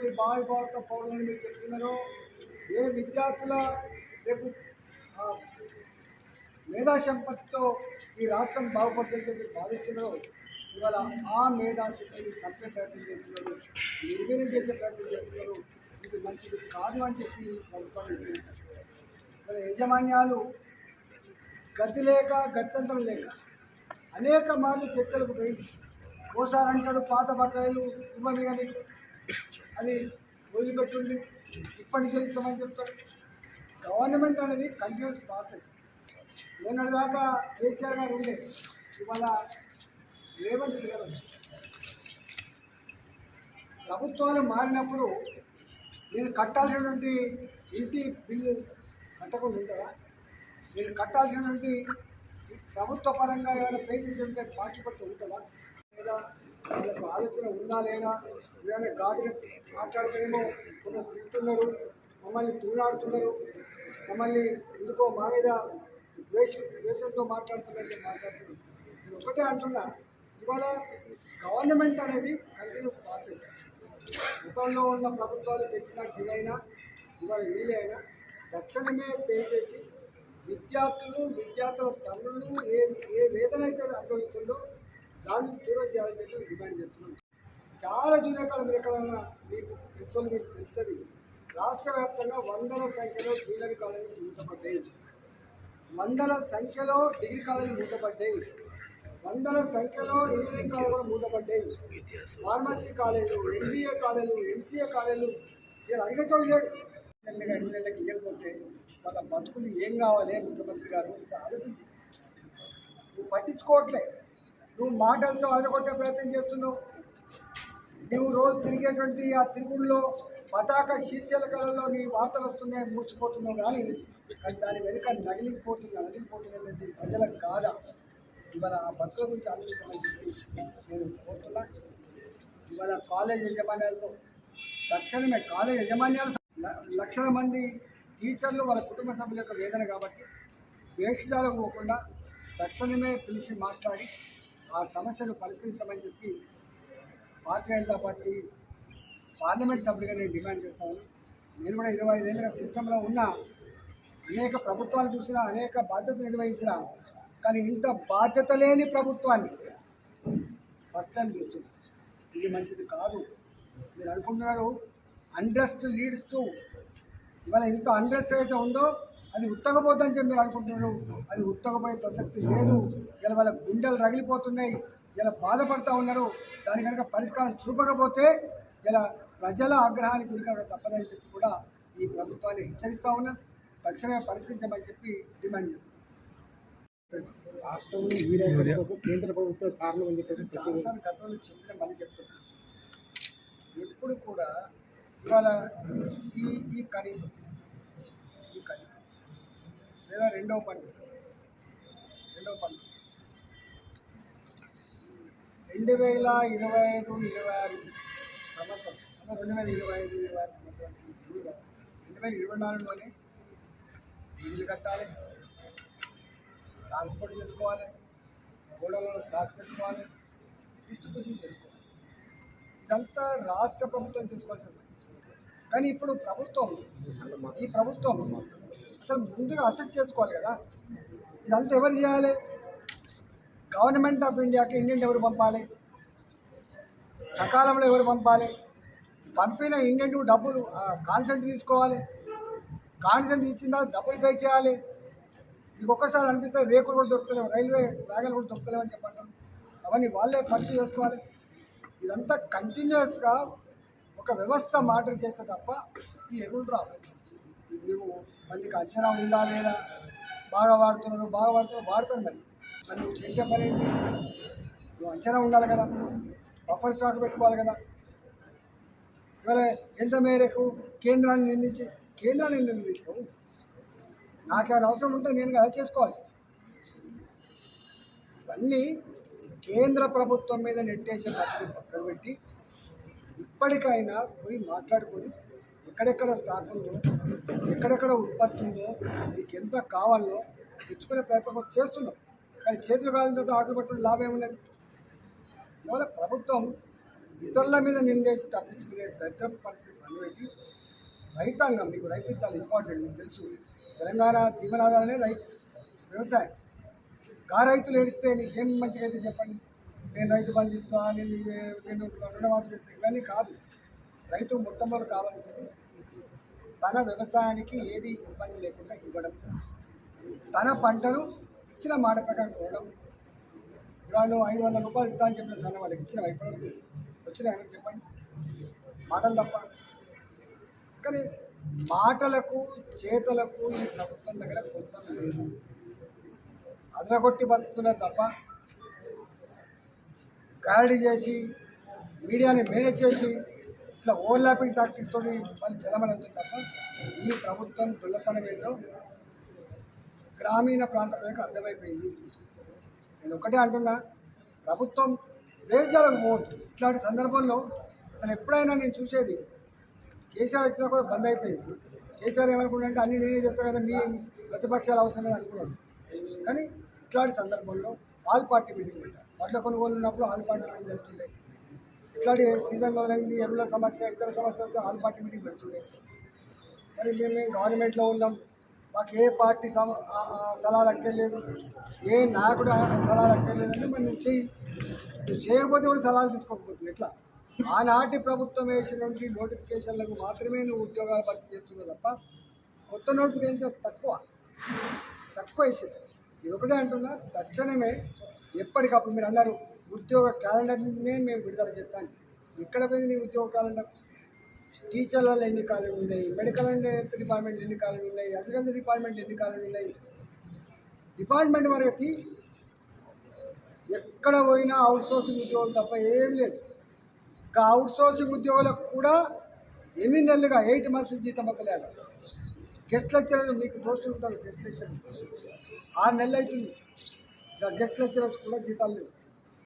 ఇప్పటి భారత పౌరులను మీరు చెప్తున్నారో, ఏ విద్యార్థుల రేపు మేధా సంపత్తితో ఈ రాష్ట్రం బాగుపడుతుందని మీరు భావిస్తున్నారో, ఇవాళ ఆ మేధాశక్తిని సంపే ప్రయత్నం చేస్తున్నారు, నిర్వీర్యం చేసే ప్రయత్నం చేస్తున్నారు. ఇది మంచిది కాదు అని చెప్పి ప్రభుత్వాన్ని హెచ్చరిస్తారు. ఇవాళ యాజమాన్యాలు గతి లేక గత్యంతరం లేక అనేక మార్లు చర్చలకు పోయి ఓసారి అంటాడు పాత బకాయిలు ఇవ్వండి కానీ అది వదిలిపెట్టింది ఇప్పటి నుంచి ఇస్తామని చెప్తాడు. గవర్నమెంట్ అనేది కంటిన్యూస్ ప్రాసెస్. నిన్నటి దాకా కేసీఆర్ గారు ఉండే, ఇవాళ రేవంత్ రెడ్డి గారు వచ్చి ప్రభుత్వాలు మారినప్పుడు నేను కట్టాల్సినటువంటి ఇంటి బిల్లు కట్టకుండా ఉంటుందా? నేను కట్టాల్సినటువంటి ప్రభుత్వ పరంగా ఏమైనా పే చేసి ఉంటే బాకీ పడుతూ ఉంటుందా? లేదా వాళ్ళకు ఆలోచన ఉందా లేదా? ఏమైనా ఘాటుగా మాట్లాడితేనేమో కొంత తింటున్నారు, మమ్మల్ని తూలాడుతున్నారు, మమ్మల్ని ఎందుకో మా మీద ద్వేషంతో మాట్లాడుతున్నారు. నేను ఒకటే అంటున్నా, ఇవాళ గవర్నమెంట్ అనేది కంటిన్యూస్ ప్రాసెస్. గతంలో ఉన్న ప్రభుత్వాలు పెట్టిన డివైనా ఇవాళ వీలైనా తక్షణమే పే చేసి విద్యార్థుల తల్లులు ఏ వేదన అయితే అనుభవిస్తుందో దాన్ని దూరం చేయాలని చెప్పి డిమాండ్ చేస్తున్నాం. చాలా జూనియర్ కాలం మీరు ఎక్కడన్నా మీకు ప్రశ్నలు మీకు తెలుస్తుంది. రాష్ట్ర వ్యాప్తంగా వందల సంఖ్యలో జూనియర్ కాలేజీలు మూతపడ్డాయి, వందల సంఖ్యలో డిగ్రీ కాలేజీలు మూతపడ్డాయి, వందల సంఖ్యలో ఇంజనీరింగ్ కాలేజీలు మూతపడ్డాయి, ఫార్మసీ కాలేజీలు, MBA కాలేజీలు, MCA కాలేజీలు ఇలా అడిగేటోళ్ళు లేడు. 2 నెలలకు ఇవ్వకపోతే వాళ్ళ బతుకులు ఏం కావాలి? ముఖ్యమంత్రి గారు ఆలోచించి నువ్వు పట్టించుకోవట్లే. నువ్వు మాటలతో అదరగొట్టే ప్రయత్నం చేస్తున్నావు. నువ్వు రోజు తిరిగేటువంటి ఆ తిరుగుల్లో పతాక శీర్షికలలో నీ వార్తలు వస్తున్నాయి, మూర్చిపోతున్నావు. కానీ దాని వెనుక నగిలిపోతున్నది ప్రజలకు కాదా? ఇవాళ ఆ బతుకుల గురించి ఆలోచించమని చెప్పి నేను కోరుతున్నా. ఇవాళ కాలేజ్ యజమాన్యాలతో తక్షణమే కాలేజ్ యజమాన్యాలు లక్షల మంది టీచర్లు వాళ్ళ కుటుంబ సభ్యుల యొక్క వేదన కాబట్టి వేషాలకు పోకుండా తక్షణమే పిలిచి మాట్లాడి ఆ సమస్యను పరిష్కరించమని చెప్పి భారతీయ జనతా పార్టీ పార్లమెంట్ సభ్యులుగా నేను డిమాండ్ చేస్తాను. నేను కూడా 25 ఏళ్ళుగా సిస్టంలో ఉన్న అనేక ప్రభుత్వాలు చూసిన, అనేక బాధ్యతలు నిర్వహించిన, కానీ ఇంత బాధ్యత లేని ప్రభుత్వాన్ని ఫస్ట్ టైం చూస్తుంది. ఇది మంచిది కాదు. మీరు అనుకుంటున్నారు అండ్రెస్ట్ లీడ్స్ టు, ఇవాళ ఇంత అండ్రెస్ట్ అయితే ఉందో అది ఉత్తగపోతుందని చెప్పి మీరు అనుకుంటున్నారు. అది ఉత్తగపోయే ప్రసక్తి లేదు. ఇలా వాళ్ళ గుండెలు రగిలిపోతున్నాయి, ఇలా బాధపడుతూ ఉన్నారు. దాని కనుక పరిష్కారం చూపకపోతే ఇలా ప్రజల ఆగ్రహానికి గురికాక తప్పదని చెప్పి కూడా ఈ ప్రభుత్వాన్ని హెచ్చరిస్తూ ఉన్నారు. తక్షణమే పరిష్కరించమని చెప్పి డిమాండ్ చేస్తారు. రాష్ట్రంలో కేంద్ర ప్రభుత్వ కారణం అని చెప్పేసి చాలాసార్లు గతంలో చెప్పిన మళ్ళీ చెప్తున్నారు. ఎప్పుడు కూడా ఇవాళ ఈ ఖరీఫ్ లేదా రెండవ పంట 2025-26 సంవత్సరం 2025-26 సంవత్సరం 2024లోనే బిల్లు కట్టాలి, ట్రాన్స్పోర్ట్ చేసుకోవాలి, గోడలలో స్టాక్ పెట్టుకోవాలి, డిస్ట్రిబ్యూషన్ చేసుకోవాలి. ఇదంతా రాష్ట్ర ప్రభుత్వం చేసుకోవాల్సింది. కానీ ఇప్పుడు ఈ ప్రభుత్వం అసలు ముందుగా అసెస్ చేసుకోవాలి కదా. ఇదంతా ఎవరు చేయాలి? గవర్నమెంట్ ఆఫ్ ఇండియాకి ఇండియన్ ఎవరు పంపాలి? సకాలంలో ఎవరు పంపాలి? పంపిన ఇండియన్ డబ్బులు కాన్సెంట్ తీసుకోవాలి. కాన్సెంట్ ఇచ్చిన తర్వాత డబ్బులు పే చేయాలి. మీకు ఒక్కసారి అనిపిస్తే రేకులు కూడా దొరుకుతలేవు, రైల్వే వ్యాగన్లు కూడా దొరుకుతలేవు అని చెప్పంటారు. అవన్నీ వాళ్ళే పరీక్ష చేసుకోవాలి. ఇదంతా కంటిన్యూస్గా ఒక వ్యవస్థ మాటలు చేస్తే తప్ప ఈ ఎరువులు రావు. నువ్వు మందికి అంచనా ఉందా లేదా? బాగా వాడుతారు వాడతారు. మరి నువ్వు చేసే పని ఏంటి? నువ్వు అంచనా ఉండాలి కదా, బఫర్ స్టాక్ పెట్టుకోవాలి కదా. ఇవాళ ఎంత మేరకు కేంద్రాన్ని నిందిస్తావు? నాకేమైనా అవసరం ఉంటే నేను కదా చేసుకోవాల్సి. ఇవన్నీ కేంద్ర ప్రభుత్వం మీద నెట్టేసే పక్కన పెట్టి ఇప్పటికైనా పోయి మాట్లాడుకొని ఎక్కడెక్కడ స్టాక్ ఉందో, ఎక్కడెక్కడ ఉత్పత్తి ఉందో, మీకు ఎంత కావాలో తెచ్చుకునే ప్రయత్నం చేస్తున్నాం. కానీ చేతులు కాలిన తర్వాత ఆకులు పట్టుకుని లాభం ఏమున్నది? ఇవాళ ప్రభుత్వం ఇతరుల మీద నిందేసి తప్పించుకునే పెద్ద పరిస్థితి అనువైతే రైతాంగం మీకు రైతు చాలా ఇంపార్టెంట్ మీకు తెలుసు. తెలంగాణ జీవనాధారమే వ్యవసాయం. రైతులు ఏడిస్తే నీకేం మంచిగా అయితే చెప్పండి. నేను రైతు బంధు ఇస్తాను, నేను రుణమాఫీ చేస్తాను, ఇవన్నీ కాదు. రైతు మొట్టమొదటి కావాల్సింది తన వ్యవసాయానికి ఏది ఇబ్బంది లేకుండా ఇవ్వడం, తన పంటను ఇచ్చిన మాట ప్రకారం కొనడం. ఇవాళ 500 రూపాయలు ఇస్తా అని చెప్పిన సన్న వాళ్ళకి ఇచ్చిన వైపు వచ్చినాయని చెప్పండి. మాటలు తప్ప. కానీ మాటలకు చేతలకు ఈ ప్రభుత్వం దగ్గర కొంత లేదు. అదరగొట్టి బతుకుతున్నారు తప్ప గారడీ చేసి మీడియాని మేనేజ్ చేసి ఇట్లా ఓవర్లాపింగ్ టాక్టిక్స్ తోటి వాళ్ళు చలమని అవుతుంది తప్ప ఈ ప్రభుత్వం దొల్లతనం ఏంటో గ్రామీణ ప్రాంతాలకు అర్థమైపోయింది. నేను ఒకటే అంటున్నా, ప్రభుత్వం వేషాలకు పోవద్దు. ఇట్లాంటి సందర్భంలో అసలు ఎప్పుడైనా నేను చూసేది కేసీఆర్ వచ్చినా కూడా బంద్ అయిపోయింది. కేసీఆర్ ఏమనుకున్నాడంటే అన్ని నేనే చేస్తాను కదా, మీ ప్రతిపక్షాలు అవసరం లేదు అనుకున్నాడు. కానీ ఇట్లాంటి సందర్భంలో ఆల్ పార్టీ మీటింగ్ పెట్టారు. వడ్ల కొనుగోలు ఉన్నప్పుడు ఆల్ పార్టీ మీటింగ్ పెడుతుండే. ఇట్లాంటి సీజన్లో అయింది ఎరువుల సమస్య ఇతర సమస్యలతో ఆల్ పార్టీ మీటింగ్ పెడుతుండే. మరి మేము గవర్నమెంట్లో ఉన్నాం, మాకు ఏ పార్టీ సలహాలు అక్కర్లేదు, ఏ నాయకుడు సలహాలు అక్కర్లేదంటే మరి నువ్వు చేయకపోతే కూడా సలహాలు తీసుకోకపోతుంది. ఎట్లా ఆనాటి ప్రభుత్వం వేసినటువంటి నోటిఫికేషన్లకు మాత్రమే నువ్వు ఉద్యోగాలు భర్తీ చేస్తున్నావు తప్ప కొత్త నోటిఫికేషన్ తక్కువ వేసేది. ఇది ఒకటే అంటున్నా, తక్షణమే ఎప్పటికప్పుడు మీరు అన్నారు ఉద్యోగ క్యాలెండర్నే మేము విడుదల చేస్తాను. ఇక్కడ పోయింది నీ ఉద్యోగ క్యాలెండర్? టీచర్ల వల్ల ఎన్ని ఖాళీలు ఉన్నాయి, మెడికల్ అండ్ హెల్త్ డిపార్ట్మెంట్ ఎన్ని ఖాళీలు ఉన్నాయి, అగ్రికల్చర్ డిపార్ట్మెంట్ ఎన్ని ఖాళీలు ఉన్నాయి, డిపార్ట్మెంట్ వరకు ఎక్కడ పోయినా అవుట్సోర్సింగ్ ఉద్యోగులు తప్ప ఏం లేదు. ఇంకా అవుట్సోర్సింగ్ ఉద్యోగులకు కూడా 8 నెలలుగా 8 months జీతం అక్కలేదు. గెస్ట్ లెక్చరర్ మీకు పోస్టులు ఉంటారు, గెస్ట్ లెక్చరర్ 6 నెలలు అవుతుంది. ఇంకా గెస్ట్ లెక్చరర్స్ కూడా జీతాలు లేవు.